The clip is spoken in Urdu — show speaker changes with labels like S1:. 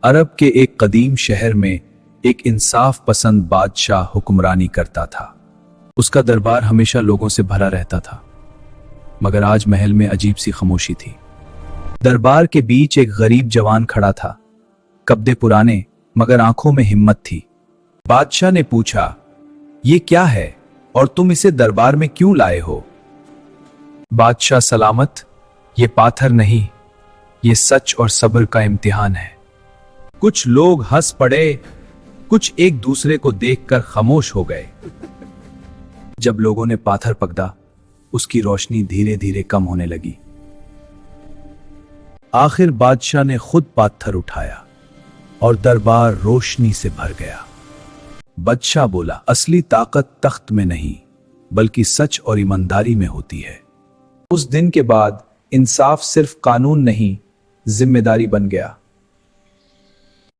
S1: عرب کے ایک قدیم شہر میں ایک انصاف پسند بادشاہ حکمرانی کرتا تھا۔ اس کا دربار ہمیشہ لوگوں سے بھرا رہتا تھا، مگر آج محل میں عجیب سی خاموشی تھی۔ دربار کے بیچ ایک غریب جوان کھڑا تھا، کپڑے پرانے مگر آنکھوں میں ہمت تھی۔ بادشاہ نے پوچھا، یہ کیا ہے اور تم اسے دربار میں کیوں لائے ہو؟ بادشاہ سلامت، یہ پاتھر نہیں، یہ سچ اور صبر کا امتحان ہے۔ کچھ لوگ ہنس پڑے، کچھ ایک دوسرے کو دیکھ کر خاموش ہو گئے۔ جب لوگوں نے پاتھر پکڑا، اس کی روشنی دھیرے دھیرے کم ہونے لگی۔ آخر بادشاہ نے خود پاتھر اٹھایا اور دربار روشنی سے بھر گیا۔ بادشاہ بولا، اصلی طاقت تخت میں نہیں بلکہ سچ اور ایمانداری میں ہوتی ہے۔ اس دن کے بعد انصاف صرف قانون نہیں، ذمہ داری بن گیا۔